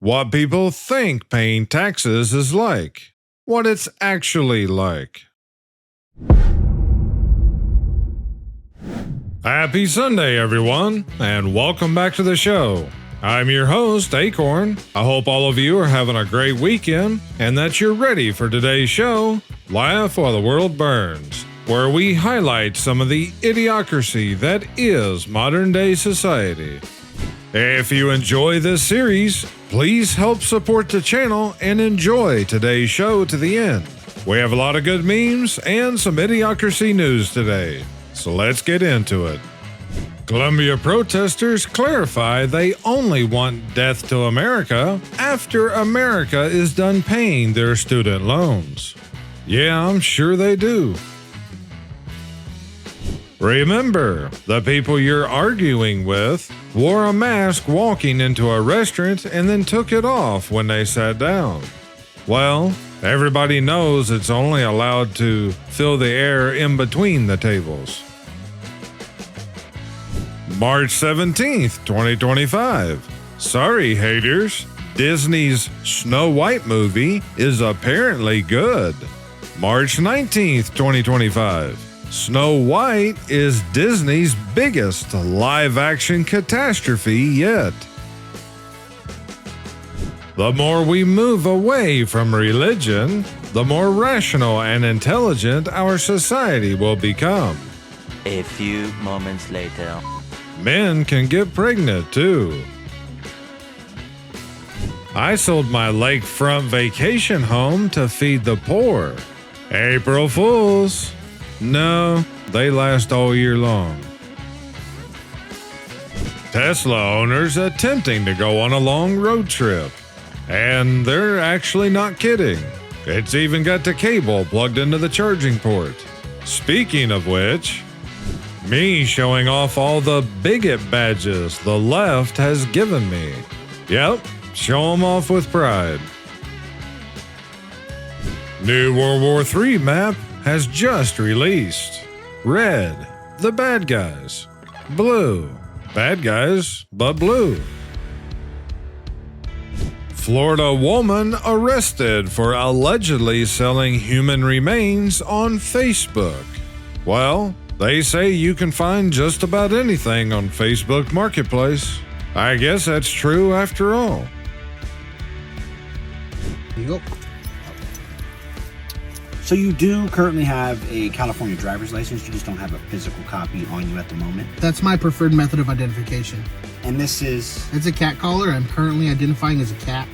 What people think paying taxes is like. What it's actually like. Happy Sunday, everyone, and welcome back to the show. I'm your host, Akorn. I hope all of you are having a great weekend and that you're ready for today's show, Laugh While the World Burns, where we highlight some of the idiocracy that is modern-day society. If you enjoy this series, please help support the channel and enjoy today's show to the end. We have a lot of good memes and some idiocracy news today, so let's get into it. Colombia protesters clarify they only want death to America after America is done paying their student loans. Yeah, I'm sure they do. Remember, the people you're arguing with wore a mask walking into a restaurant and then took it off when they sat down. Well, everybody knows it's only allowed to fill the air in between the tables. March 17th, 2025. Sorry, haters. Disney's Snow White movie is apparently good. March 19th, 2025. Snow White is Disney's biggest live-action catastrophe yet. The more we move away from religion, the more rational and intelligent our society will become. A few moments later. Men can get pregnant too. I sold my lakefront vacation home to feed the poor. April Fools. No, they last all year long. Tesla owners attempting to go on a long road trip. And they're actually not kidding. It's even got the cable plugged into the charging port. Speaking of which, me showing off all the bigot badges the left has given me. Yep, show them off with pride. New World War III map has just released. Red, the bad guys. Blue, bad guys, but blue. Florida woman arrested for allegedly selling human remains on Facebook. Well, they say you can find just about anything on Facebook Marketplace. I guess that's true after all. Here you go. So you do currently have a California driver's license, you just don't have a physical copy on you at the moment. That's my preferred method of identification. And this is... It's a cat collar. I'm currently identifying as a cat.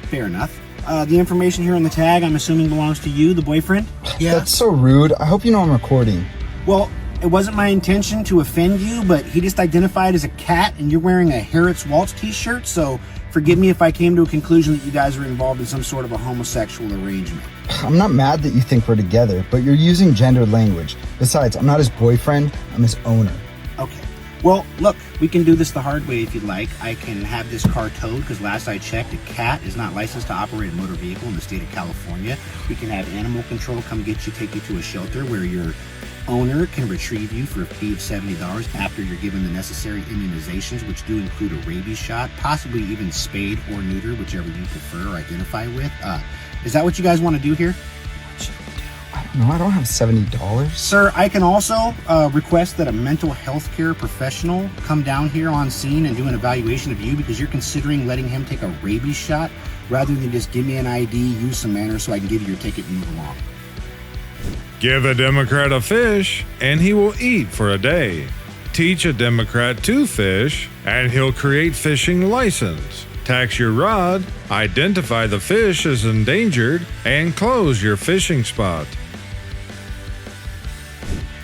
Fair enough. The information here on the tag, I'm assuming belongs to you, the boyfriend? Yeah. That's so rude. I hope you know I'm recording. Well, it wasn't my intention to offend you, but he just identified as a cat and you're wearing a Harriet's Waltz t-shirt, so forgive me if I came to a conclusion that you guys were involved in some sort of a homosexual arrangement. I'm not mad that you think we're together, but you're using gendered language. Besides, I'm not his boyfriend, I'm his owner. Okay. Well, look, we can do this the hard way if you'd like. I can have this car towed, because last I checked, a cat is not licensed to operate a motor vehicle in the state of California. We can have animal control come get you, take you to a shelter where your owner can retrieve you for a fee of $70 after you're given the necessary immunizations, which do include a rabies shot, possibly even spayed or neuter, whichever you prefer or identify with. Is that what you guys want to do here? I don't know, I don't have $70. Sir, I can also request that a mental health care professional come down here on scene and do an evaluation of you because you're considering letting him take a rabies shot rather than just give me an ID, use some manners so I can give you your ticket and move along. Give a Democrat a fish, and he will eat for a day. Teach a Democrat to fish, and he'll create fishing license. Tax your rod, identify the fish as endangered, and close your fishing spot.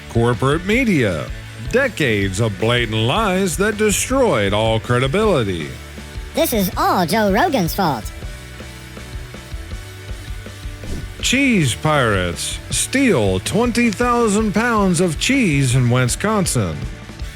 Corporate media. Decades of blatant lies that destroyed all credibility. This is all Joe Rogan's fault. Cheese pirates steal 20,000 pounds of cheese in Wisconsin.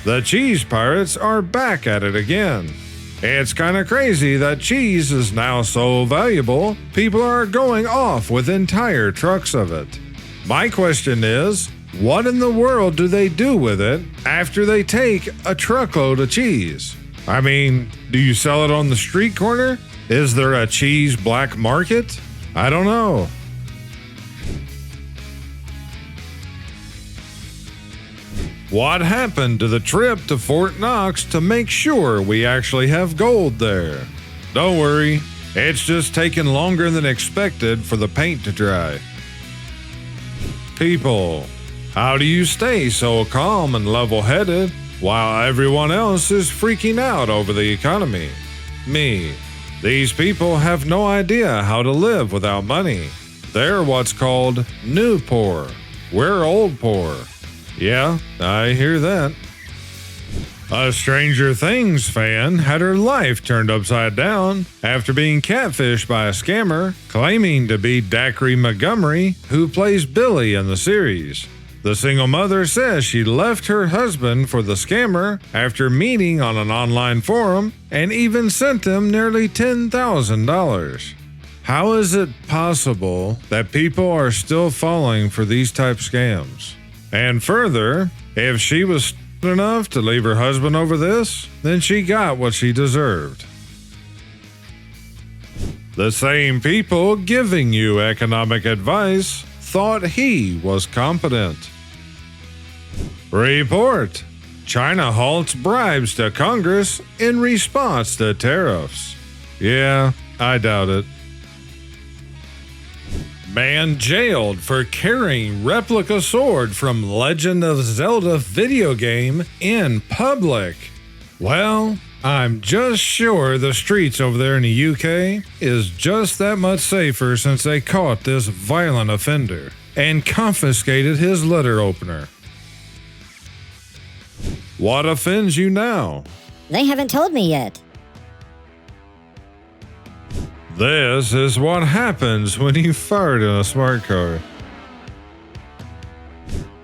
The cheese pirates are back at it again. It's kind of crazy that cheese is now so valuable, people are going off with entire trucks of it. My question is, what in the world do they do with it after they take a truckload of cheese? I mean, do you sell it on the street corner? Is there a cheese black market? I don't know. What happened to the trip to Fort Knox to make sure we actually have gold there? Don't worry, it's just taken longer than expected for the paint to dry. People, how do you stay so calm and level-headed while everyone else is freaking out over the economy? Me. These people have no idea how to live without money. They're what's called new poor. We're old poor. Yeah, I hear that. A Stranger Things fan had her life turned upside down after being catfished by a scammer claiming to be Dacre Montgomery, who plays Billy in the series. The single mother says she left her husband for the scammer after meeting on an online forum and even sent him nearly $10,000. How is it possible that people are still falling for these type scams? And further, if she was enough to leave her husband over this, then she got what she deserved. The same people giving you economic advice thought he was competent. Report: China halts bribes to Congress in response to tariffs. Yeah, I doubt it. Man jailed for carrying replica sword from Legend of Zelda video game in public. Well, I'm just sure the streets over there in the UK is just that much safer since they caught this violent offender and confiscated his letter opener. What offends you now? They haven't told me yet. This is what happens when you fart in a smart car.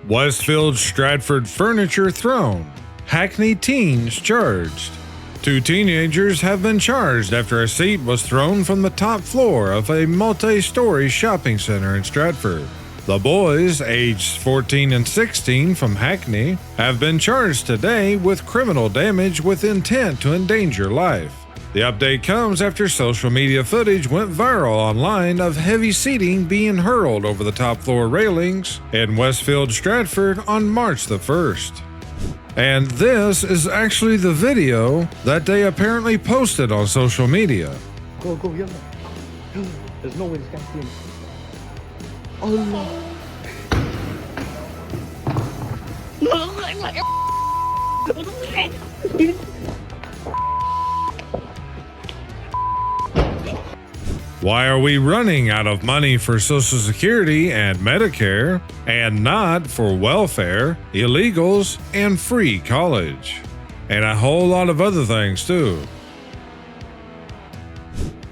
Westfield Stratford furniture thrown. Hackney teens charged. 2 teenagers have been charged after a seat was thrown from the top floor of a multi-story shopping center in Stratford. The boys, aged 14 and 16 from Hackney, have been charged today with criminal damage with intent to endanger life. The update comes after social media footage went viral online of heavy seating being hurled over the top floor railings in Westfield Stratford on March the 1st. And this is actually the video that they apparently posted on social media. Go, yalla. There's no way this guy's doing it. Allah. Why are we running out of money for Social Security and Medicare and not for welfare, illegals, and free college? And a whole lot of other things too.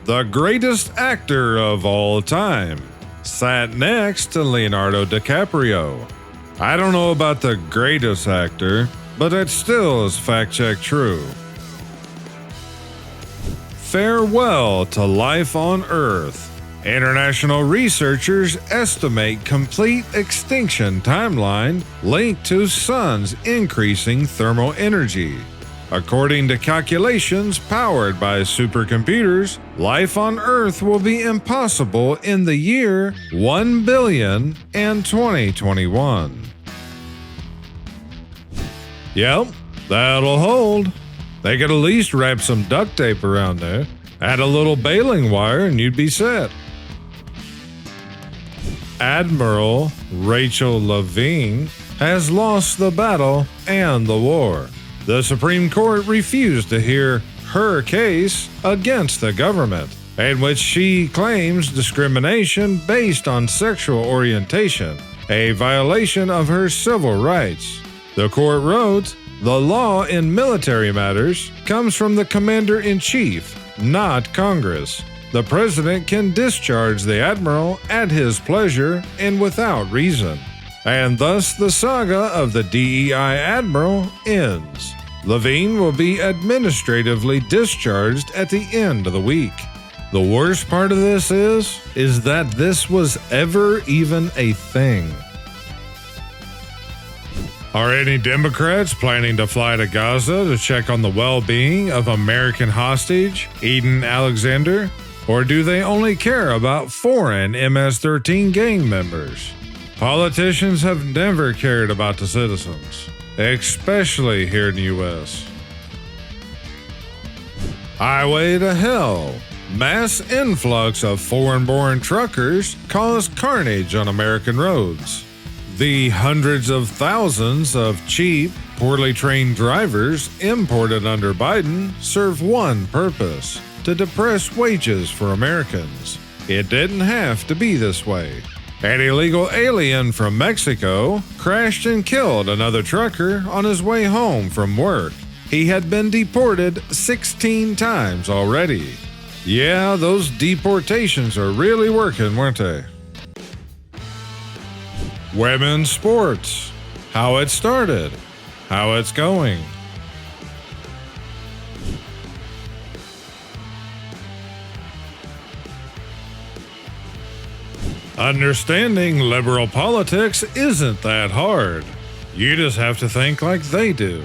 The greatest actor of all time sat next to Leonardo DiCaprio. I don't know about the greatest actor, but it still is fact-check true. Farewell to life on Earth. International researchers estimate complete extinction timeline linked to sun's increasing thermal energy. According to calculations powered by supercomputers, life on Earth will be impossible in the year 1 billion and 2021. Yep, that'll hold. They could at least wrap some duct tape around there, add a little baling wire, and you'd be set. Admiral Rachel Levine has lost the battle and the war. The Supreme Court refused to hear her case against the government, in which she claims discrimination based on sexual orientation, a violation of her civil rights. The court wrote, "The law in military matters comes from the commander-in-chief, not Congress. The president can discharge the admiral at his pleasure and without reason." And thus the saga of the DEI admiral ends. Levine will be administratively discharged at the end of the week. The worst part of this is that this was ever even a thing. Are any Democrats planning to fly to Gaza to check on the well-being of American hostage Eden Alexander? Or do they only care about foreign MS-13 gang members? Politicians have never cared about the citizens, especially here in the U.S. Highway to hell. Mass influx of foreign-born truckers cause carnage on American roads. The hundreds of thousands of cheap, poorly trained drivers imported under Biden serve one purpose: to depress wages for Americans. It didn't have to be this way. An illegal alien from Mexico crashed and killed another trucker on his way home from work. He had been deported 16 times already. Yeah, those deportations are really working, weren't they? Women's sports. How it started. How it's going. Understanding liberal politics isn't that hard. You just have to think like they do.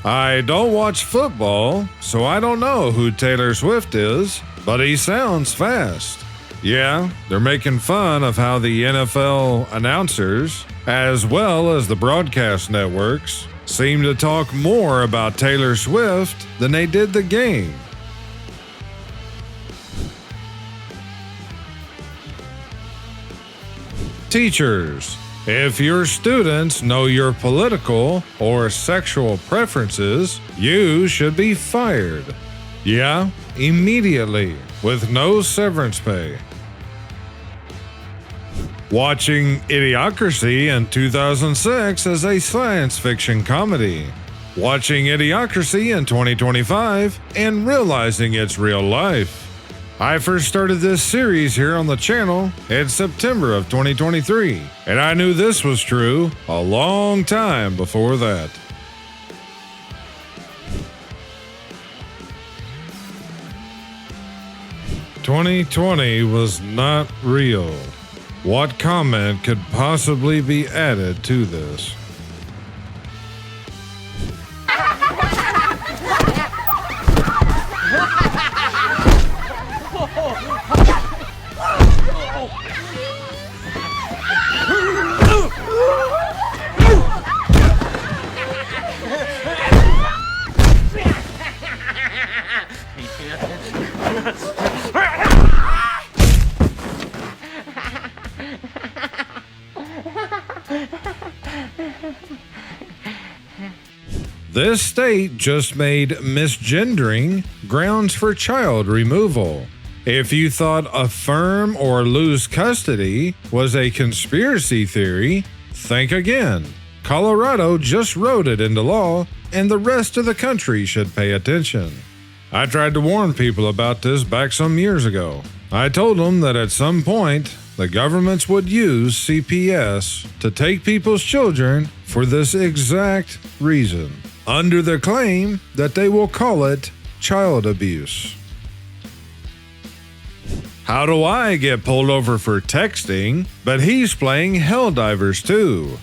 I don't watch football, so I don't know who Taylor Swift is, but he sounds fast. Yeah, they're making fun of how the NFL announcers, as well as the broadcast networks, seem to talk more about Taylor Swift than they did the game. Teachers, if your students know your political or sexual preferences, you should be fired. Yeah, immediately, with no severance pay. Watching Idiocracy in 2006 as a science fiction comedy. Watching Idiocracy in 2025 and realizing it's real life. I first started this series here on the channel in September of 2023, and I knew this was true a long time before that. "2020 was not real. What comment could possibly be added to this?" This state just made misgendering grounds for child removal. If you thought affirm or lose custody was a conspiracy theory, think again. Colorado just wrote it into law, and the rest of the country should pay attention. I tried to warn people about this back some years ago. I told them that at some point, the governments would use CPS to take people's children for this exact reason, under the claim that they will call it child abuse. How do I get pulled over for texting, but he's playing Helldivers too?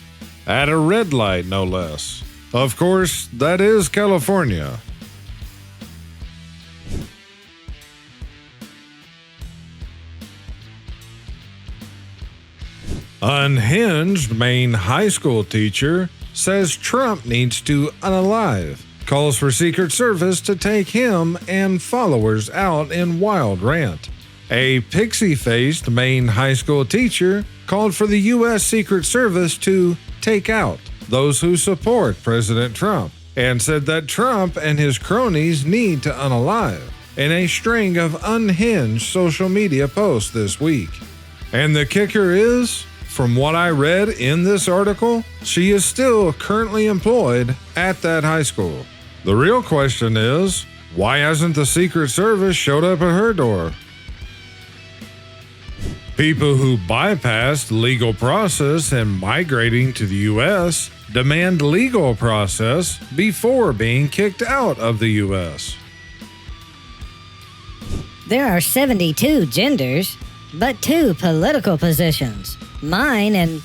At a red light, no less. Of course, that is California. Unhinged Maine high school teacher says Trump needs to unalive, calls for Secret Service to take him and followers out in wild rant. A pixie-faced Maine high school teacher called for the U.S. Secret Service to take out those who support President Trump and said that Trump and his cronies need to unalive in a string of unhinged social media posts this week. And the kicker is, from what I read in this article, she is still currently employed at that high school. The real question is, why hasn't the Secret Service showed up at her door? People who bypassed legal process and migrating to the U.S. demand legal process before being kicked out of the U.S. There are 72 genders, but 2 political positions. Mine and...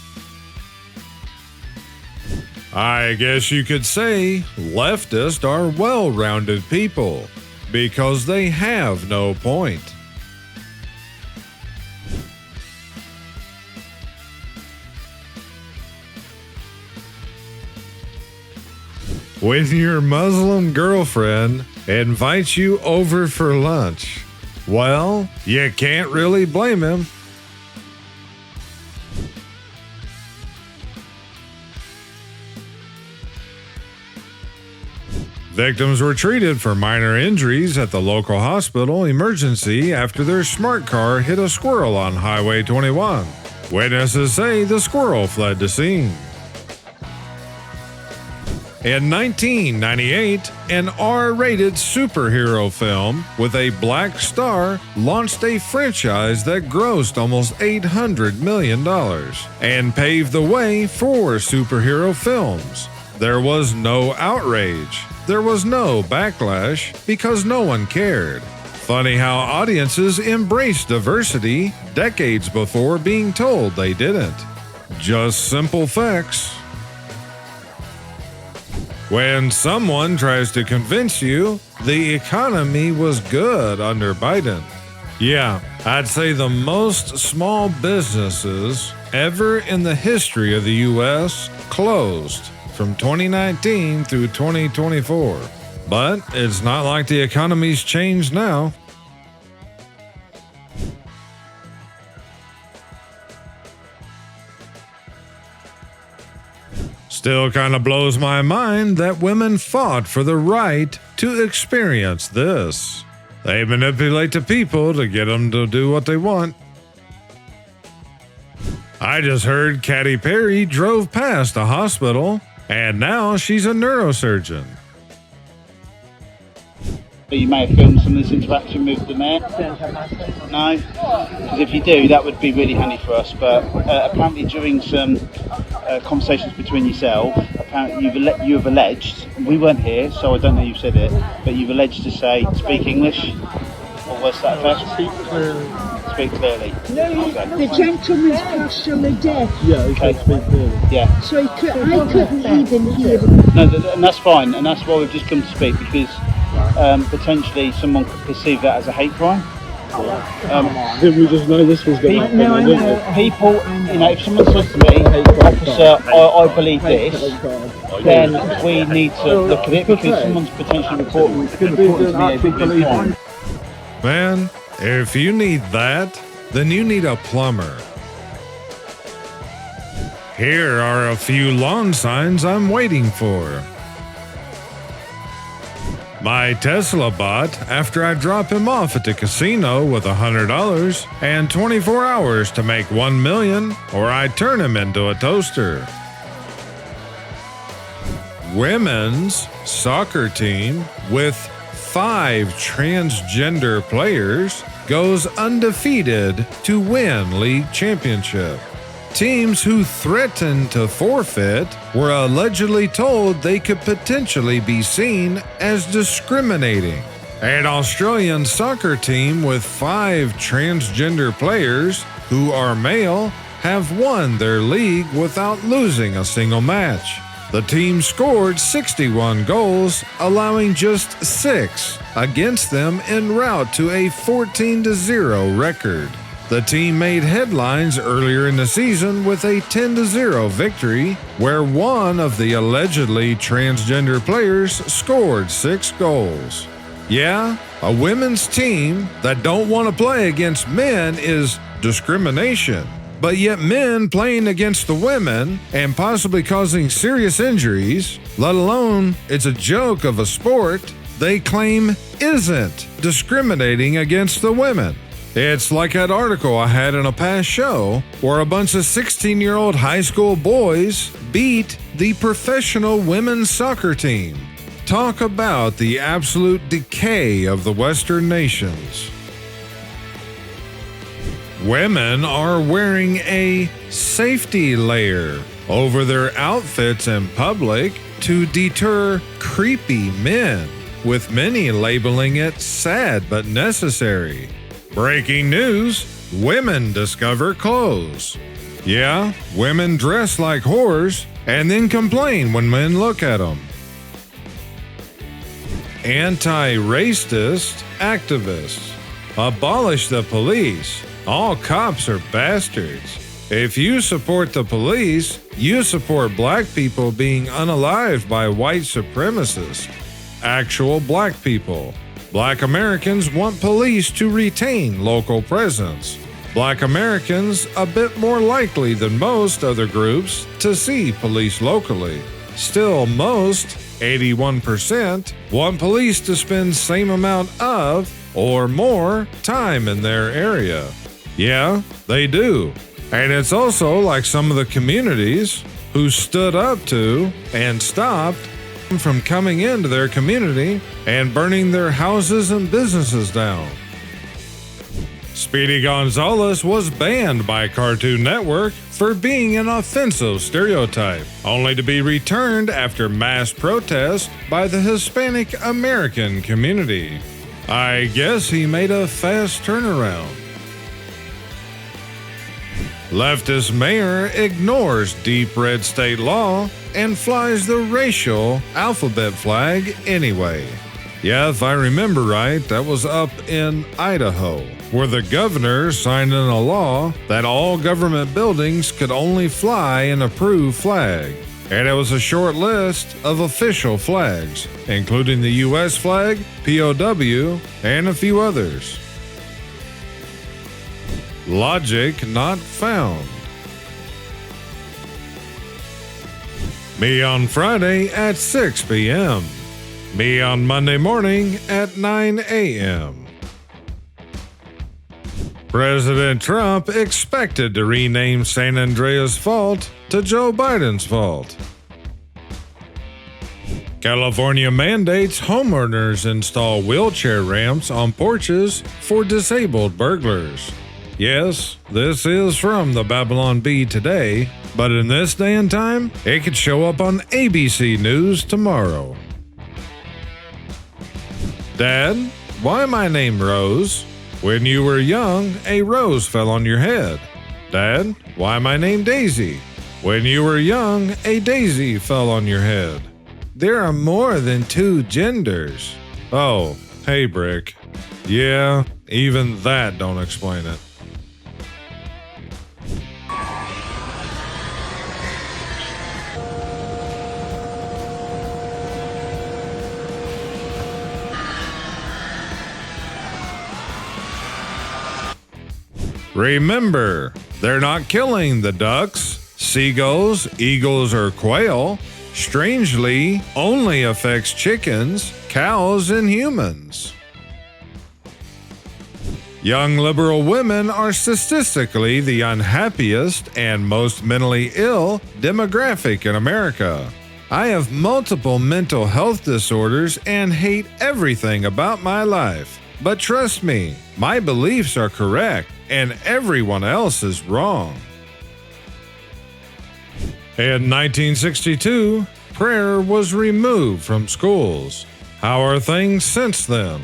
I guess you could say leftists are well-rounded people because they have no point. When your Muslim girlfriend invites you over for lunch, well, you can't really blame him. Victims were treated for minor injuries at the local hospital emergency after their smart car hit a squirrel on Highway 21. Witnesses say the squirrel fled the scene. In 1998, an R-rated superhero film with a black star launched a franchise that grossed almost $800 million and paved the way for superhero films. There was no outrage. There was no backlash because no one cared. Funny how audiences embraced diversity decades before being told they didn't. Just simple facts. When someone tries to convince you the economy was good under Biden, yeah, I'd say the most small businesses ever in the history of the U.S. closed from 2019 through 2024. But it's not like the economy's changed now. Still kind of blows my mind that women fought for the right to experience this. They manipulate the people to get them to do what they want. I just heard Katy Perry drove past a hospital, and now she's a neurosurgeon. You may have filmed some of this interaction with the mayor. No? Because if you do, that would be really handy for us. But apparently during some conversations between yourself, apparently you have alleged, we weren't here, so I don't know you've said it, but you've alleged to say, speak English? Or was that effect? Speak clearly. Speak clearly. No, okay. the gentleman's partially deaf. Yeah, he can speak clearly. Yeah. So I couldn't even hear. No, and that's fine, and that's why we've just come to speak, because potentially someone could perceive that as a hate crime. Did we just know this was going to happen? No, I know. People, you know, if someone says to me, officer, I believe this, then we need to look at it, because someone's potentially reporting to me a big crime. Man, if you need that, then you need a plumber. Here are a few lawn signs I'm waiting for. My Tesla bot after I drop him off at the casino with $100 and 24 hours to make $1 million, or I turn him into a toaster. Women's soccer team with 5 transgender players goes undefeated to win league championship. Teams who threatened to forfeit were allegedly told they could potentially be seen as discriminating. An Australian soccer team with 5 transgender players who are male have won their league without losing a single match. The team scored 61 goals, allowing just 6 against them en route to a 14-0 record. The team made headlines earlier in the season with a 10-0 victory, where one of the allegedly transgender players scored 6 goals. Yeah, a women's team that don't want to play against men is discrimination. But yet men playing against the women and possibly causing serious injuries, let alone it's a joke of a sport, they claim isn't discriminating against the women. It's like that article I had in a past show where a bunch of 16-year-old high school boys beat the professional women's soccer team. Talk about the absolute decay of the Western nations. Women are wearing a safety layer over their outfits in public to deter creepy men, with many labeling it sad but necessary. Breaking news, women discover clothes. Yeah, women dress like whores, and then complain when men look at them. Anti-racist activists. Abolish the police. All cops are bastards. If you support the police, you support black people being unalived by white supremacists. Actual black people. Black Americans want police to retain local presence. Black Americans a bit more likely than most other groups to see police locally. Still, most, 81%, want police to spend same amount of or more time in their area. Yeah, they do. And it's also like some of the communities who stood up to and stopped from coming into their community and burning their houses and businesses down. Speedy Gonzalez was banned by Cartoon Network for being an offensive stereotype, only to be returned after mass protest by the Hispanic American community. I guess he made a fast turnaround. Leftist mayor ignores deep red state law and flies the racial alphabet flag anyway. Yeah, if I remember right, that was up in Idaho, where the governor signed in a law that all government buildings could only fly an approved flag. And it was a short list of official flags, including the U.S. flag, POW, and a few others. Logic not found. Me on Friday at 6 p.m. Me on Monday morning at 9 a.m. President Trump expected to rename San Andreas Fault to Joe Biden's fault. California mandates homeowners install wheelchair ramps on porches for disabled burglars. Yes, this is from the Babylon Bee today, but in this day and time, it could show up on ABC News tomorrow. Dad, why my name Rose? When you were young, a rose fell on your head. Dad, why my name Daisy? When you were young, a daisy fell on your head. There are more than two genders. Oh, hey, Brick. Yeah, even that don't explain it. Remember, they're not killing the ducks, seagulls, eagles, or quail. Strangely, only affects chickens, cows, and humans. Young liberal women are statistically the unhappiest and most mentally ill demographic in America. I have multiple mental health disorders and hate everything about my life. But trust me, my beliefs are correct and everyone else is wrong. In 1962, prayer was removed from schools. How are things since then?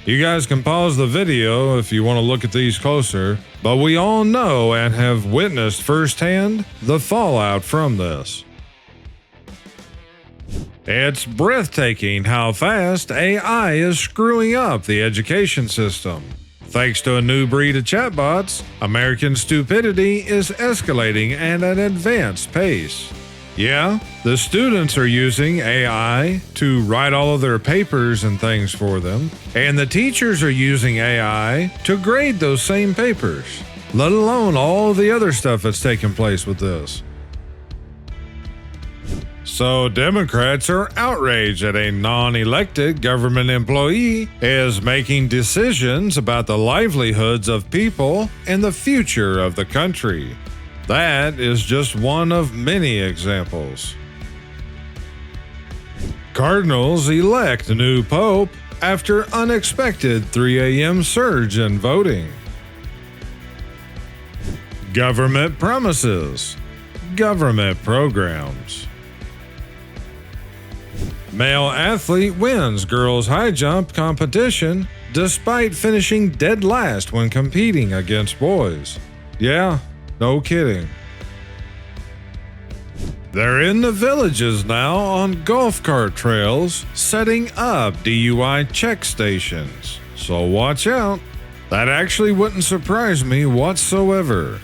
You guys can pause the video if you want to look at these closer, but we all know and have witnessed firsthand the fallout from this. It's breathtaking how fast AI is screwing up the education system. Thanks to a new breed of chatbots, American stupidity is escalating at an advanced pace. Yeah, the students are using AI to write all of their papers and things for them, and the teachers are using AI to grade those same papers, let alone all the other stuff that's taking place with this. So Democrats are outraged that a non-elected government employee is making decisions about the livelihoods of people and the future of the country. That is just one of many examples. Cardinals elect a new pope after unexpected 3 a.m. surge in voting. Government promises. Government programs. Male athlete wins girls' high jump competition despite finishing dead last when competing against boys. Yeah, no kidding. They're in the villages now on golf cart trails, setting up DUI check stations. So watch out. That actually wouldn't surprise me whatsoever.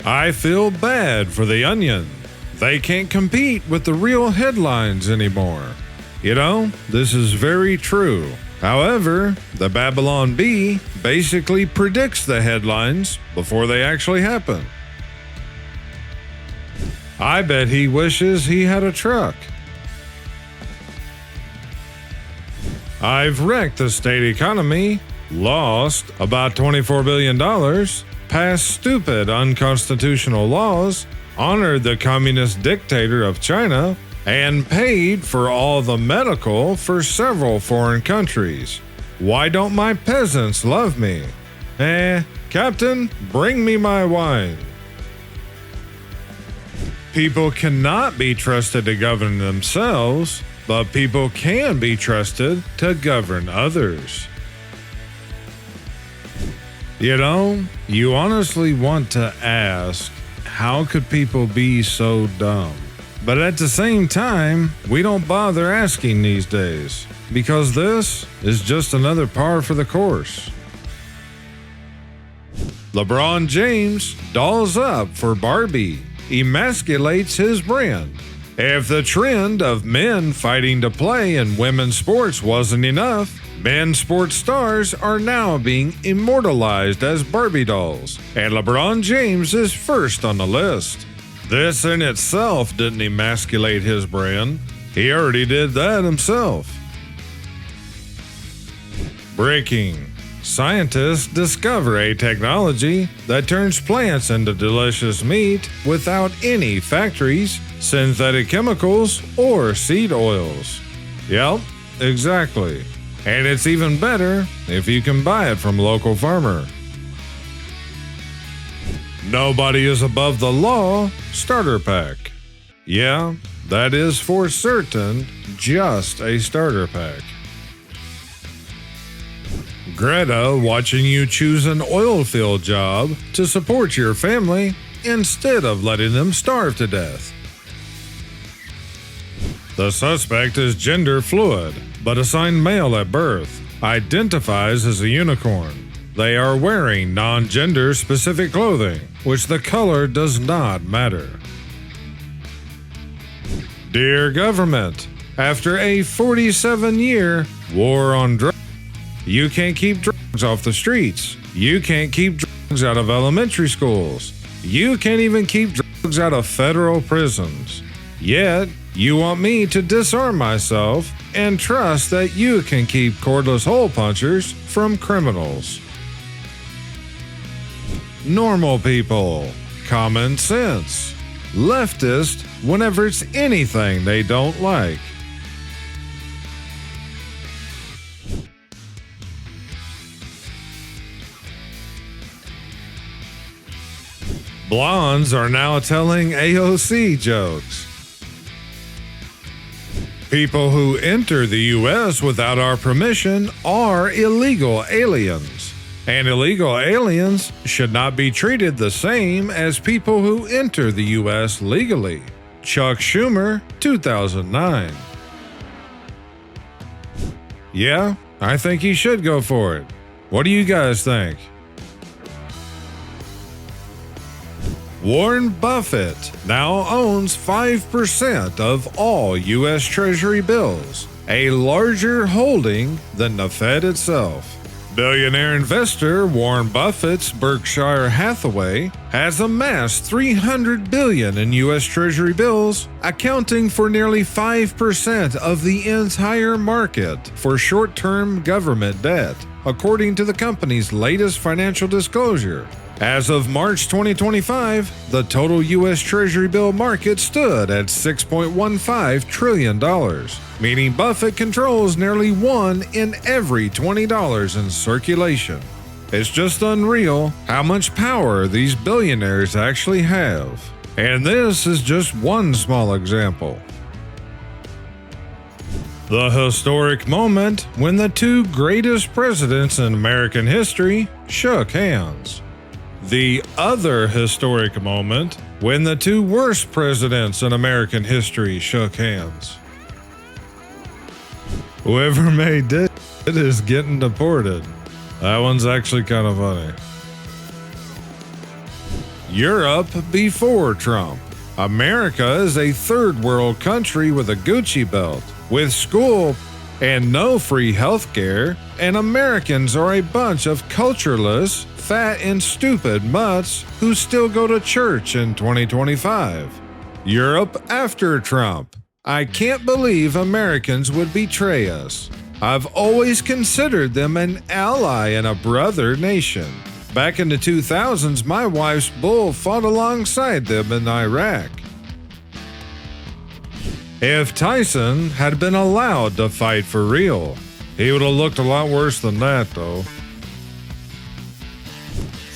I feel bad for the Onion. They can't compete with the real headlines anymore. You know, this is very true. However, the Babylon Bee basically predicts the headlines before they actually happen. I bet he wishes he had a truck. I've wrecked the state economy, lost about $24 billion, passed stupid unconstitutional laws, honored the communist dictator of China, and paid for all the medical for several foreign countries. Why don't my peasants love me? Captain, bring me my wine. People cannot be trusted to govern themselves, but people can be trusted to govern others. You know, you honestly want to ask, how could people be so dumb? But at the same time, we don't bother asking these days, because this is just another par for the course. LeBron James dolls up for Barbie, emasculates his brand. If the trend of men fighting to play in women's sports wasn't enough, men's sports stars are now being immortalized as Barbie dolls, and LeBron James is first on the list. This in itself didn't emasculate his brand. He already did that himself. Breaking. Scientists discover a technology that turns plants into delicious meat without any factories, synthetic chemicals, or seed oils. Yep, exactly. And it's even better if you can buy it from a local farmer. Nobody is above the law starter pack. Yeah, that is for certain just a starter pack. Greta watching you choose an oil field job to support your family instead of letting them starve to death. The suspect is gender fluid, but assigned male at birth, identifies as a unicorn. They are wearing non-gender specific clothing, which the color does not matter. Dear government, after a 47-year war on drugs, you can't keep drugs off the streets. You can't keep drugs out of elementary schools. You can't even keep drugs out of federal prisons. Yet, you want me to disarm myself and trust that you can keep cordless hole punchers from criminals. Normal people. Common sense. Leftist whenever it's anything they don't like. Blondes are now telling AOC jokes. People who enter the U.S. without our permission are illegal aliens, and illegal aliens should not be treated the same as people who enter the U.S. legally. Chuck Schumer, 2009. Yeah, I think he should go for it. What do you guys think? Warren Buffett now owns 5% of all U.S. Treasury bills, a larger holding than the Fed itself. Billionaire investor Warren Buffett's Berkshire Hathaway has amassed $300 billion in U.S. Treasury bills, accounting for nearly 5% of the entire market for short-term government debt, according to the company's latest financial disclosure. As of March 2025, the total U.S. Treasury bill market stood at $6.15 trillion, meaning Buffett controls nearly $1 in every $20 in circulation. It's just unreal how much power these billionaires actually have. And this is just one small example. The historic moment when the two greatest presidents in American history shook hands. The other historic moment when the two worst presidents in American history shook hands. Whoever made this is getting deported. That one's actually kind of funny. Europe before Trump. America is a third world country with a Gucci belt, with school and no free health care, and Americans are a bunch of cultureless, fat and stupid mutts who still go to church in 2025. Europe after Trump. I can't believe Americans would betray us. I've always considered them an ally and a brother nation. Back in the 2000s, my wife's bull fought alongside them in Iraq. If Tyson had been allowed to fight for real, he would have looked a lot worse than that, though.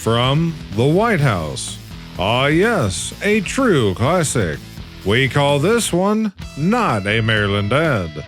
From the White House. Ah, yes, a true classic. We call this one Not a Maryland Dad.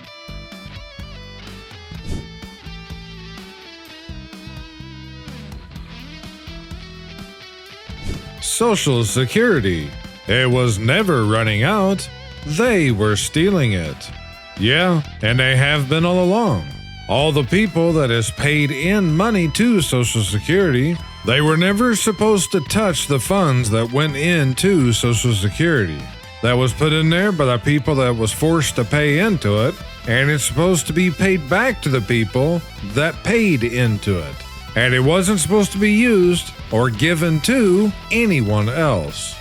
Social Security. It was never running out. They were stealing it. Yeah, and they have been all along. All the people that has paid in money to Social Security, they were never supposed to touch the funds that went into Social Security. That was put in there by the people that was forced to pay into it, and it's supposed to be paid back to the people that paid into it. And it wasn't supposed to be used or given to anyone else.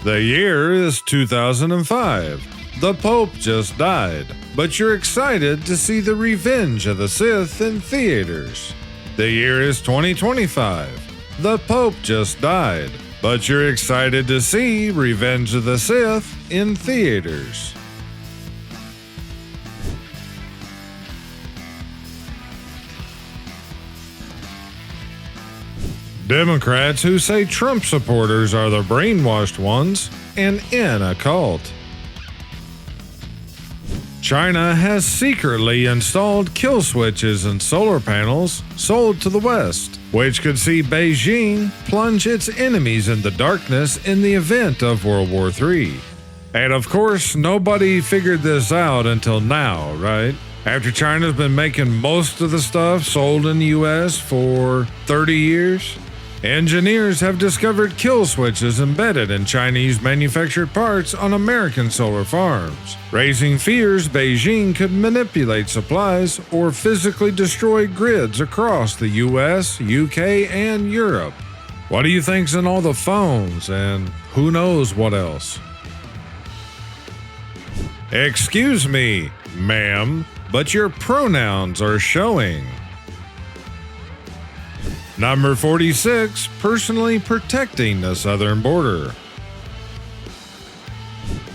The year is 2005. The Pope just died, but you're excited to see The Revenge of the Sith in theaters. The year is 2025. The Pope just died, but you're excited to see Revenge of the Sith in theaters. Democrats who say Trump supporters are the brainwashed ones and in a cult. China has secretly installed kill switches and solar panels sold to the West, which could see Beijing plunge its enemies into darkness in the event of World War III. And of course, nobody figured this out until now, right? After China's been making most of the stuff sold in the US for 30 years, engineers have discovered kill switches embedded in Chinese manufactured parts on American solar farms, raising fears Beijing could manipulate supplies or physically destroy grids across the US, UK, and Europe. What do you think's in all the phones and who knows what else? Excuse me, ma'am, but your pronouns are showing. Number 46, personally protecting the southern border.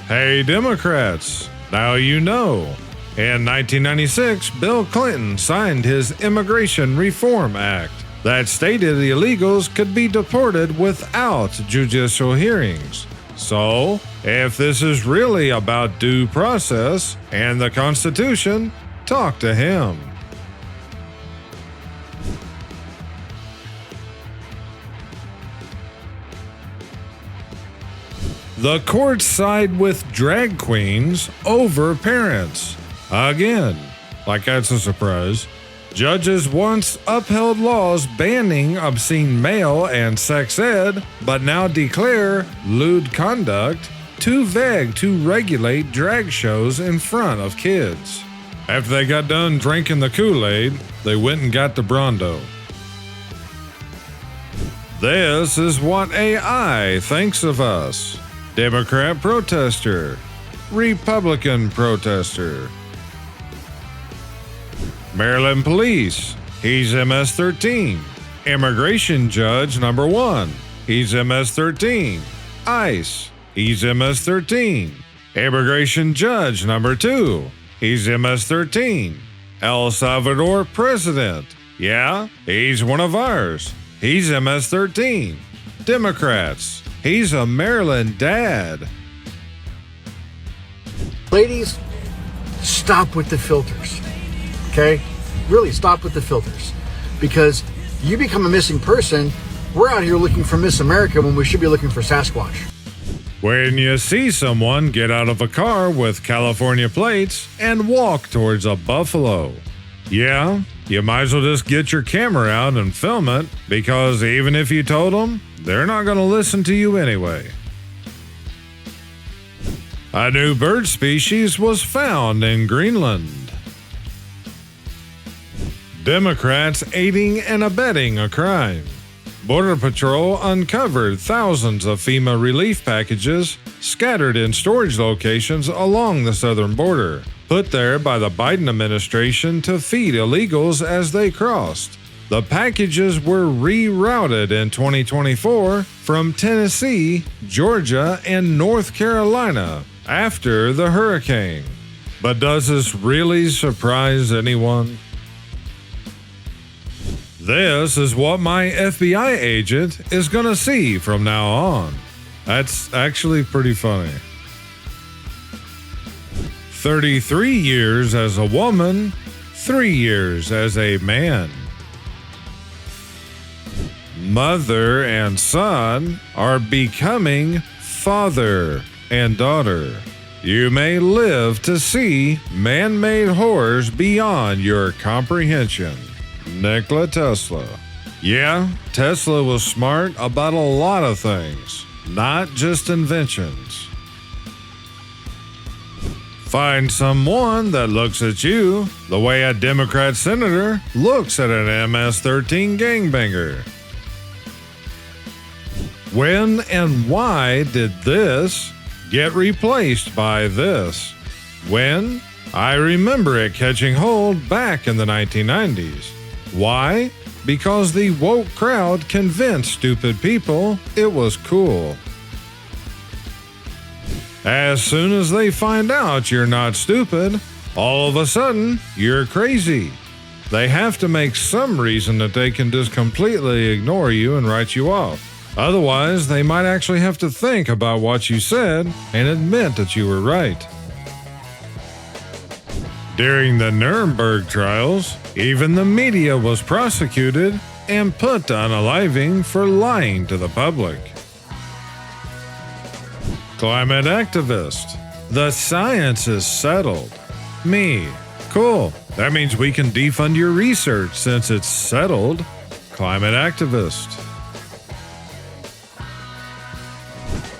Hey Democrats, now you know. In 1996, Bill Clinton signed his Immigration Reform Act that stated the illegals could be deported without judicial hearings. So, if this is really about due process and the Constitution, talk to him. The courts side with drag queens over parents. Again, like that's a surprise. Judges once upheld laws banning obscene male and sex ed, but now declare lewd conduct too vague to regulate drag shows in front of kids. After they got done drinking the Kool-Aid, they went and got the Brondo. This is what AI thinks of us. Democrat protester, Republican protester. Maryland police, he's MS-13. Immigration judge number 1, he's MS-13. ICE, he's MS-13. Immigration judge number 2, he's MS-13. El Salvador president, yeah, he's one of ours. He's MS-13. Democrats, he's a Maryland dad. Ladies, stop with the filters. Okay? Really stop with the filters. Because you become a missing person We're out here looking for Miss America when we should be looking for Sasquatch. When you see someone get out of a car with California plates and walk towards a buffalo, yeah, you might as well just get your camera out and film it, because even if you told them, they're not going to listen to you anyway. A new bird species was found in Greenland. Democrats aiding and abetting a crime. Border Patrol uncovered thousands of FEMA relief packages scattered in storage locations along the southern border, put there by the Biden administration to feed illegals as they crossed. The packages were rerouted in 2024 from Tennessee, Georgia, and North Carolina after the hurricane. But does this really surprise anyone? This is what my FBI agent is going to see from now on. That's actually pretty funny. 33 years as a woman, 3 years as a man. Mother and son are becoming father and daughter. You may live to see man-made horrors beyond your comprehension. Nikola Tesla. Yeah, Tesla was smart about a lot of things, not just inventions. Find someone that looks at you the way a Democrat senator looks at an MS-13 gangbanger. When and why did this get replaced by this? When? I remember it catching hold back in the 1990s. Why? Because the woke crowd convinced stupid people it was cool. As soon as they find out you're not stupid, all of a sudden, you're crazy. They have to make some reason that they can just completely ignore you and write you off. Otherwise, they might actually have to think about what you said and admit that you were right. During the Nuremberg trials, even the media was prosecuted and put to unaliving for lying to the public. Climate activist. The science is settled. Me. Cool. That means we can defund your research since it's settled. Climate activist.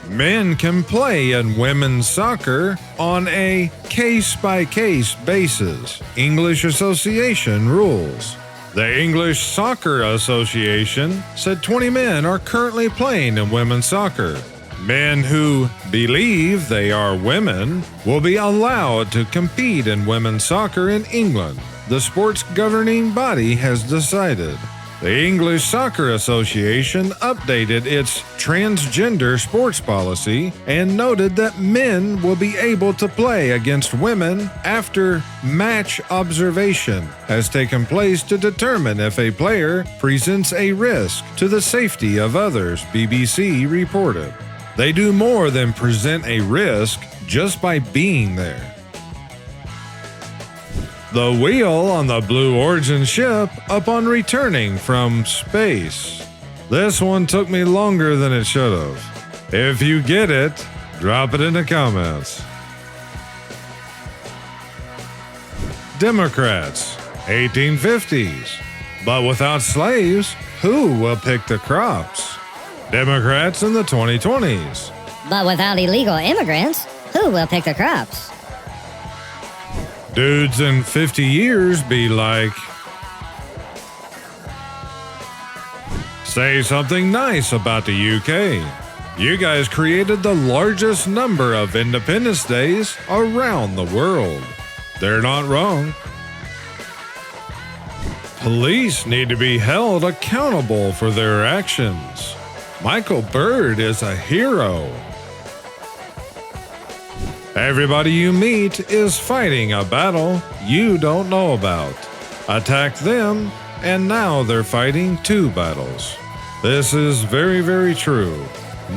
Men can play in women's soccer on a case-by-case basis. English Association rules. The English Soccer Association said 20 men are currently playing in women's soccer. Men who believe they are women will be allowed to compete in women's soccer in England. The sport's governing body has decided. The English Soccer Association updated its transgender sports policy and noted that men will be able to play against women after match observation has taken place to determine if a player presents a risk to the safety of others, BBC reported. They do more than present a risk just by being there. The wheel on the Blue Origin ship upon returning from space. This one took me longer than it should have. If you get it, drop it in the comments. Democrats, 1850s. But without slaves, who will pick the crops? Democrats in the 2020s. But without illegal immigrants, who will pick the crops? Dudes in 50 years be like, say something nice about the UK. You guys created the largest number of Independence Days around the world. They're not wrong. Police need to be held accountable for their actions. Michael Bird is a hero. Everybody you meet is fighting a battle you don't know about. Attack them, and now they're fighting two battles. This is very, very true.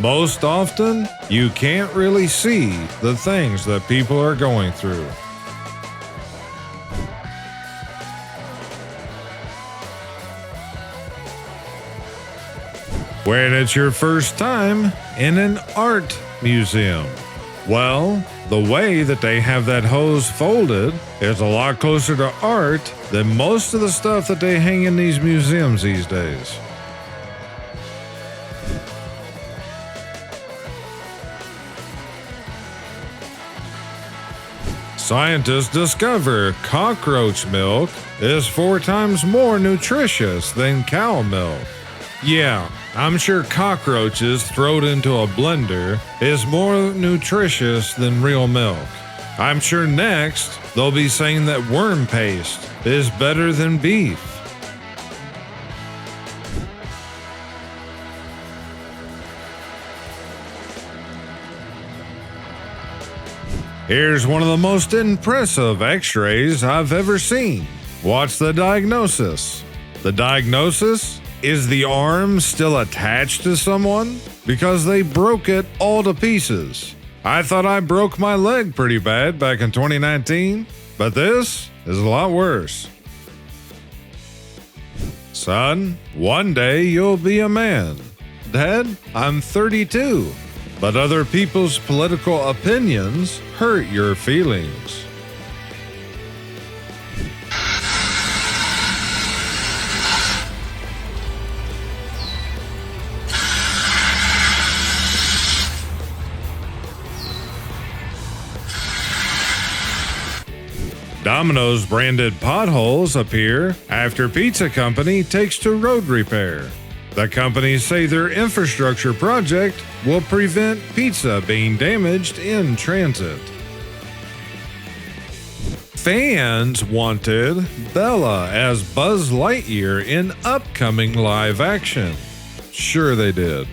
Most often, you can't really see the things that people are going through. when it's your first time in an art museum? Well, the way that they have that hose folded is a lot closer to art than most of the stuff that they hang in these museums these days. Scientists discover cockroach milk is 4 times more nutritious than cow milk. Yeah, I'm sure cockroaches thrown into a blender is more nutritious than real milk. I'm sure next they'll be saying that worm paste is better than beef. Here's one of the most impressive x-rays I've ever seen. Watch the diagnosis. The diagnosis? Is the arm still attached to someone? Because they broke it all to pieces. I thought I broke my leg pretty bad back in 2019, but this is a lot worse. Son, one day you'll be a man. Dad, I'm 32. But other people's political opinions hurt your feelings. Domino's branded potholes appear after pizza company takes to road repair. The companies say their infrastructure project will prevent pizza being damaged in transit. Fans wanted Bella as Buzz Lightyear in upcoming live action. Sure they did.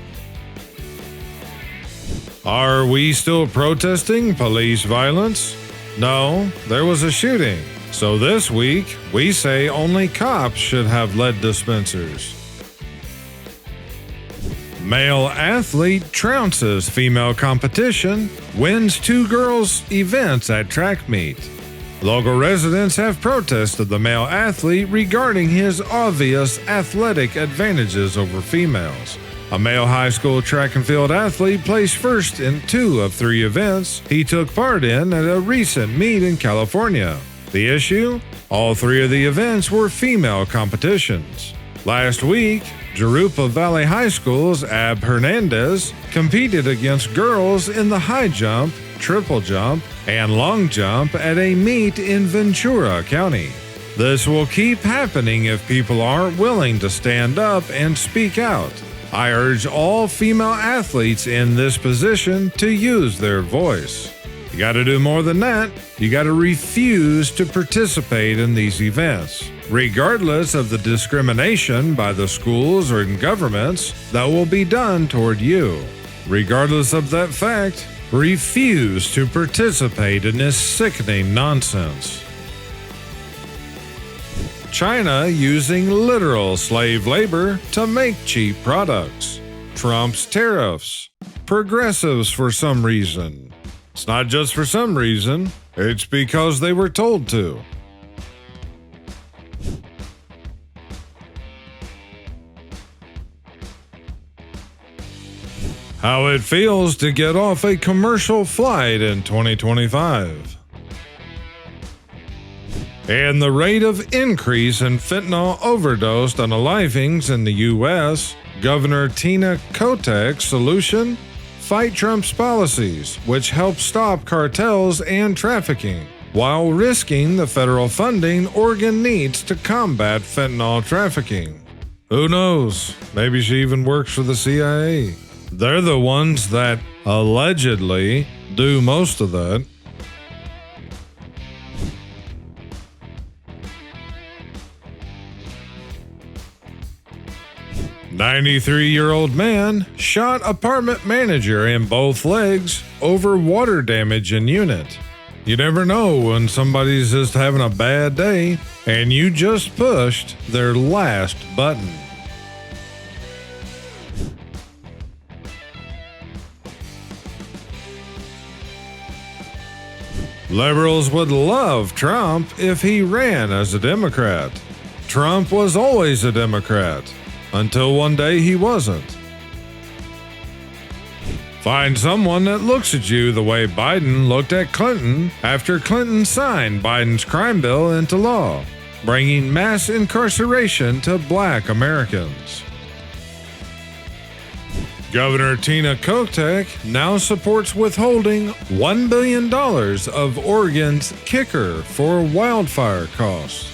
Are we still protesting police violence? No, there was a shooting. So this week, we say only cops should have lead dispensers. Male athlete trounces female competition, wins 2 girls' events at track meet. Local residents have protested the male athlete regarding his obvious athletic advantages over females. A male high school track and field athlete placed first in 2 of 3 events he took part in at a recent meet in California. The issue? All 3 of the events were female competitions. Last week, Jurupa Valley High School's Ab Hernandez competed against girls in the high jump, triple jump, and long jump at a meet in Ventura County. This will keep happening if people aren't willing to stand up and speak out. I urge all female athletes in this position to use their voice. You gotta do more than that. You gotta refuse to participate in these events, regardless of the discrimination by the schools or governments that will be done toward you. Regardless of that fact, refuse to participate in this sickening nonsense. China using literal slave labor to make cheap products. Trump's tariffs. Progressives for some reason. It's not just for some reason, it's because they were told to. How it feels to get off a commercial flight in 2025. And the rate of increase in fentanyl overdose unalivings in the U.S., Governor Tina Kotek's solution? Fight Trump's policies, which help stop cartels and trafficking, while risking the federal funding Oregon needs to combat fentanyl trafficking. Who knows? Maybe she even works for the CIA. They're the ones that allegedly do most of that. "93-year-old man shot apartment manager in both legs over water damage in unit." You never know when somebody's just having a bad day and you just pushed their last button. Liberals would love Trump if he ran as a Democrat. Trump was always a Democrat. Until one day he wasn't. Find someone that looks at you the way Biden looked at Clinton after Clinton signed Biden's crime bill into law, bringing mass incarceration to Black Americans. Governor Tina Kotek now supports withholding $1 billion of Oregon's kicker for wildfire costs.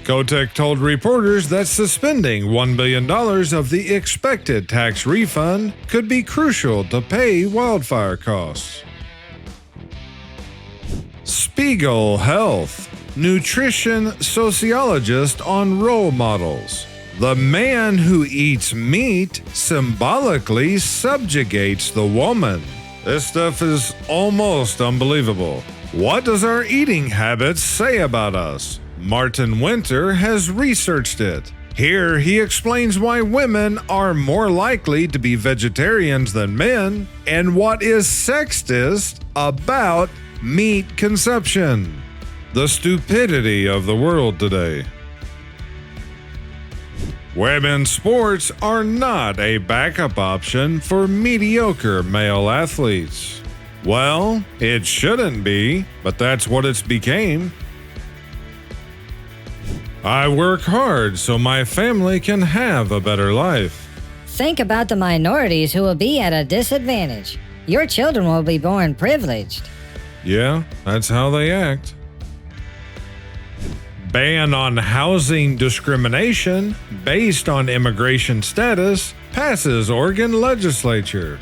Kotek told reporters that suspending $1 billion of the expected tax refund could be crucial to pay wildfire costs. Spiegel Health, nutrition sociologist on role models. The man who eats meat symbolically subjugates the woman. This stuff is almost unbelievable. What does our eating habits say about us? Martin Winter has researched it. Here he explains why women are more likely to be vegetarians than men and what is sexist about meat consumption. The stupidity of the world today. Women's sports are not a backup option for mediocre male athletes. Well, it shouldn't be, but that's what it's became. I work hard so my family can have a better life. Think about the minorities who will be at a disadvantage. Your children will be born privileged. Yeah, that's how they act. Ban on housing discrimination based on immigration status passes Oregon legislature.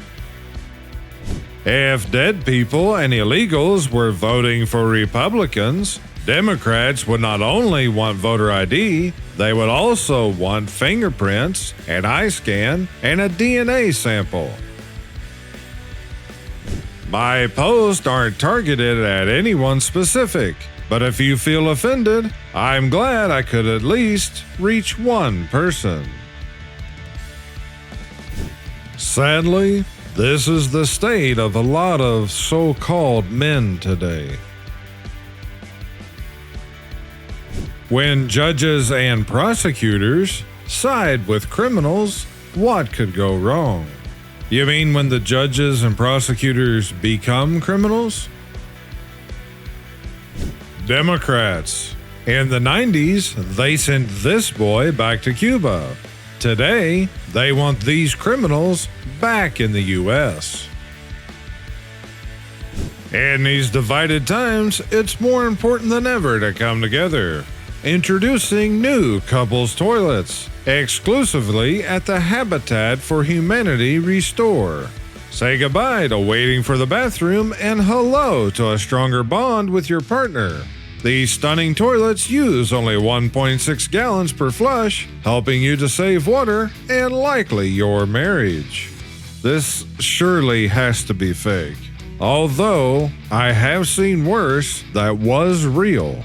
If dead people and illegals were voting for Republicans, Democrats would not only want voter ID, they would also want fingerprints, an eye scan, and a DNA sample. My posts aren't targeted at anyone specific, but if you feel offended, I'm glad I could at least reach one person. Sadly, this is the state of a lot of so-called men today. When judges and prosecutors side with criminals, what could go wrong? You mean when the judges and prosecutors become criminals? Democrats. In the 90s, they sent this boy back to Cuba. Today, they want these criminals back in the U.S. In these divided times, it's more important than ever to come together. Introducing new couples toilets, exclusively at the Habitat for Humanity Restore. Say goodbye to waiting for the bathroom and hello to a stronger bond with your partner. These stunning toilets use only 1.6 gallons per flush, helping you to save water and likely your marriage. This surely has to be fake, although I have seen worse that was real.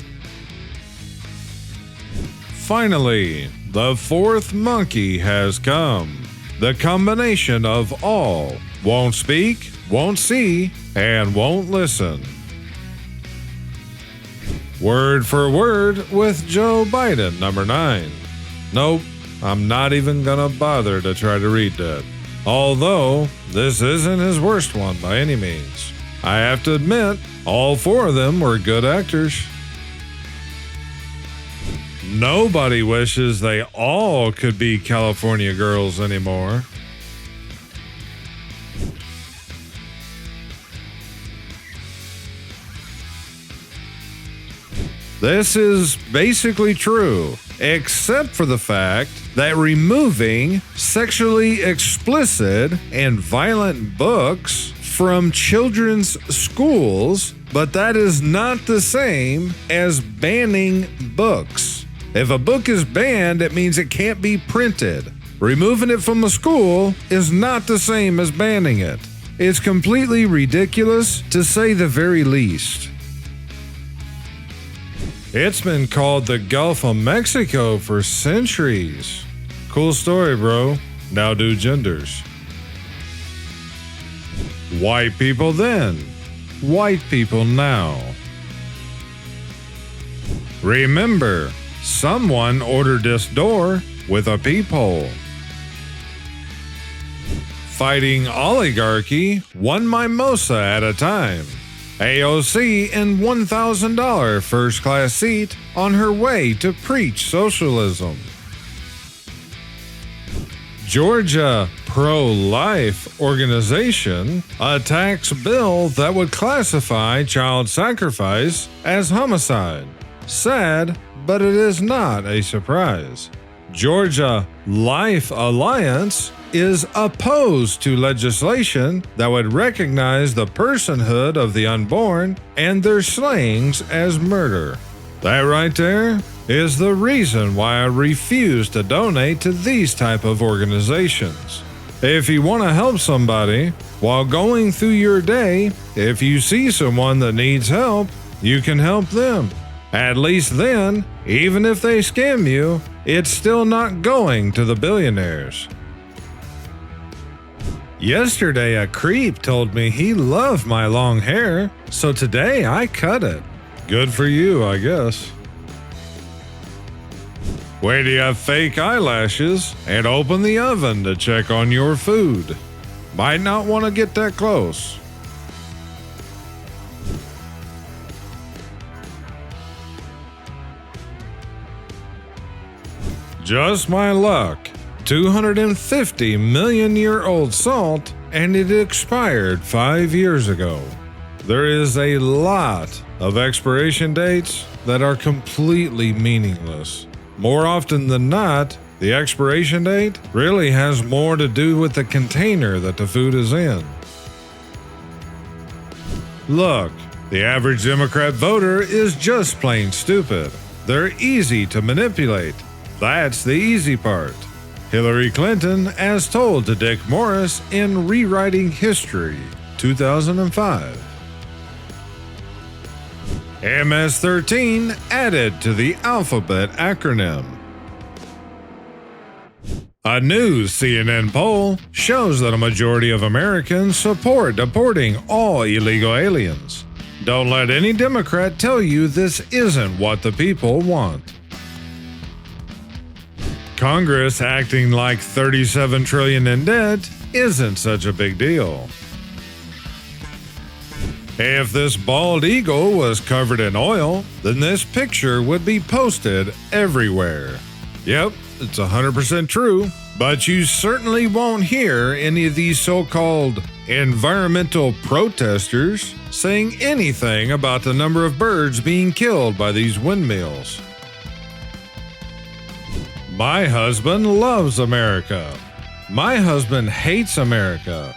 Finally, the fourth monkey has come. The combination of all won't speak, won't see, and won't listen. Word for word with Joe Biden, number 9. Nope, I'm not even gonna bother to try to read that. Although, this isn't his worst one by any means. I have to admit, all 4 of them were good actors. Nobody wishes they all could be California girls anymore. This is basically true, except for the fact that removing sexually explicit and violent books from children's schools, but that is not the same as banning books. If a book is banned, it means it can't be printed. Removing it from a school is not the same as banning it. It's completely ridiculous, to say the very least. It's been called the Gulf of Mexico for centuries. Cool story, bro. Now do genders. White people then. White people now. Remember, someone ordered this door with a peephole. fighting oligarchy one mimosa at a time. AOC in $1,000 first-class seat on her way to preach socialism. Georgia pro-life organization attacks bill that would classify child sacrifice as homicide. Sad, but it is not a surprise. Georgia Life Alliance is opposed to legislation that would recognize the personhood of the unborn and their slayings as murder. That right there is the reason why I refuse to donate to these type of organizations. If you want to help somebody while going through your day, if you see someone that needs help, you can help them. At least then, even if they scam you, it's still not going to the billionaires. Yesterday, a creep told me he loved my long hair, so today I cut it. Good for you, I guess. Wait till you have fake eyelashes and open the oven to check on your food. Might not want to get that close. Just my luck. 250 million-year-old salt, and it expired 5 years ago. There is a lot of expiration dates that are completely meaningless. More often than not, the expiration date really has more to do with the container that the food is in. Look, the average Democrat voter is just plain stupid. They're easy to manipulate. That's the easy part. Hillary Clinton, as told to Dick Morris in Rewriting History, 2005. MS-13 added to the alphabet acronym. A new CNN poll shows that a majority of Americans support deporting all illegal aliens. Don't let any Democrat tell you this isn't what the people want. Congress acting like $37 trillion in debt isn't such a big deal. If this bald eagle was covered in oil, then this picture would be posted everywhere. Yep, it's 100% true, but you certainly won't hear any of these so-called environmental protesters saying anything about the number of birds being killed by these windmills. My husband loves America. My husband hates America.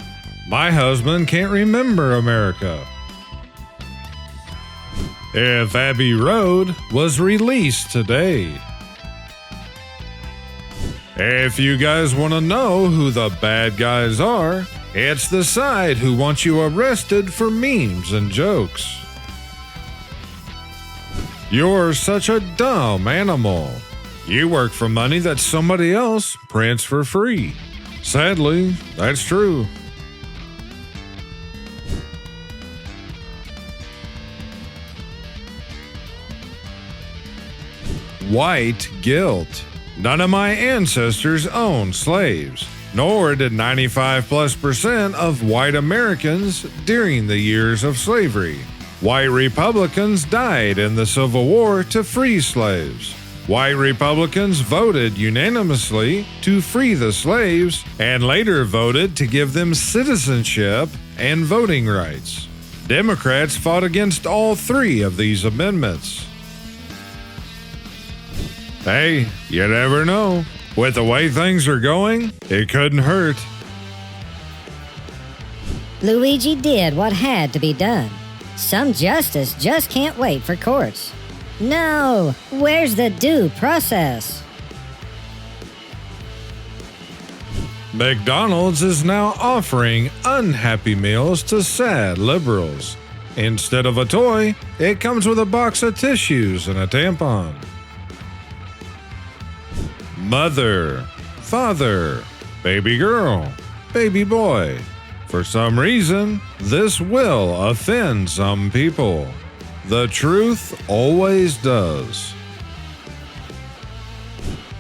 My husband can't remember America. If Abbey Road was released today. If you guys want to know who the bad guys are, it's the side who wants you arrested for memes and jokes. You're such a dumb animal. You work for money that somebody else prints for free. Sadly, that's true. White guilt. None of my ancestors owned slaves, nor did 95+% of white Americans during the years of slavery. White Republicans died in the Civil War to free slaves. White Republicans voted unanimously to free the slaves and later voted to give them citizenship and voting rights. Democrats fought against all three of these amendments. Hey, you never know. With the way things are going, it couldn't hurt. Luigi did what had to be done. Some justice just can't wait for courts. No, where's the due process? McDonald's is now offering unhappy meals to sad liberals. Instead of a toy, it comes with a box of tissues and a tampon. Mother, father, baby girl, baby boy. For some reason, this will offend some people. The truth always does.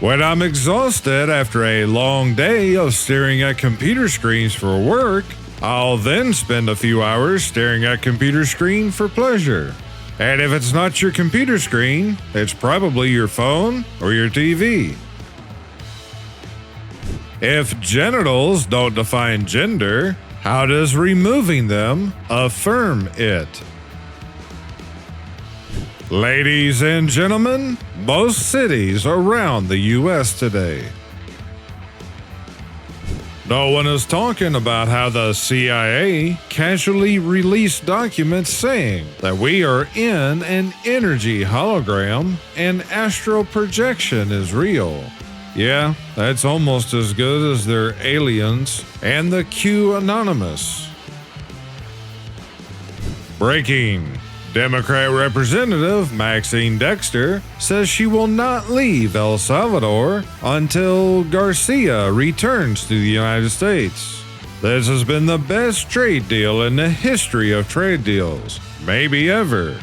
When I'm exhausted after a long day of staring at computer screens for work, I'll then spend a few hours staring at computer screen for pleasure. And if it's not your computer screen, it's probably your phone or your TV. If genitals don't define gender, how does removing them affirm it? Ladies and gentlemen, most cities around the U.S. today. No one is talking about how the CIA casually released documents saying that we are in an energy hologram and astral projection is real. Yeah, that's almost as good as their aliens and the Q Anonymous. Breaking. Democrat Representative Maxine Dexter says she will not leave El Salvador until Garcia returns to the United States. This has been the best trade deal in the history of trade deals, maybe ever.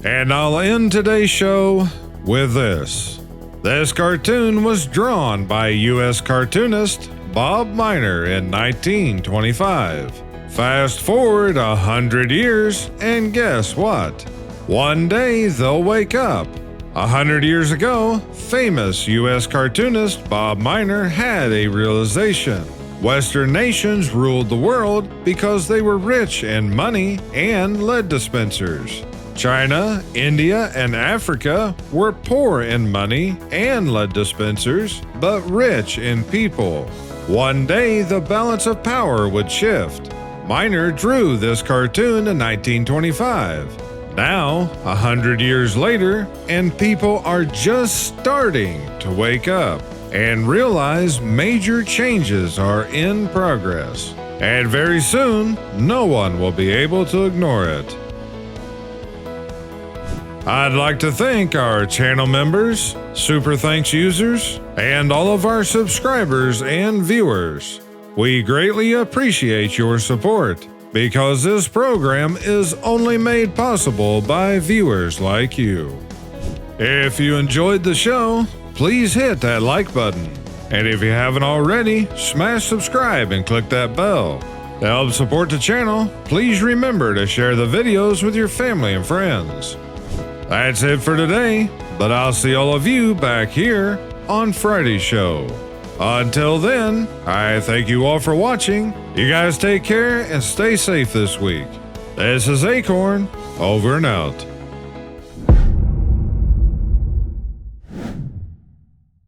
And I'll end today's show with this. This cartoon was drawn by U.S. cartoonist Bob Miner in 1925. Fast forward 100 years, and guess what? One day they'll wake up. 100 years ago, famous U.S. cartoonist Bob Miner had a realization. Western nations ruled the world because they were rich in money and lead dispensers. China, India, and Africa were poor in money and lead dispensers, but rich in people. One day the balance of power would shift. Miner drew this cartoon in 1925. Now, 100 years later, and people are just starting to wake up and realize major changes are in progress. And very soon, no one will be able to ignore it. I'd like to thank our channel members, Super Thanks users, and all of our subscribers and viewers. We greatly appreciate your support because this program is only made possible by viewers like you. If you enjoyed the show, please hit that like button. And if you haven't already, smash subscribe and click that bell. To help support the channel, please remember to share the videos with your family and friends. That's it for today, but I'll see all of you back here on Friday's show. Until then, I thank you all for watching. You guys take care and stay safe this week. This is Akorn, over and out.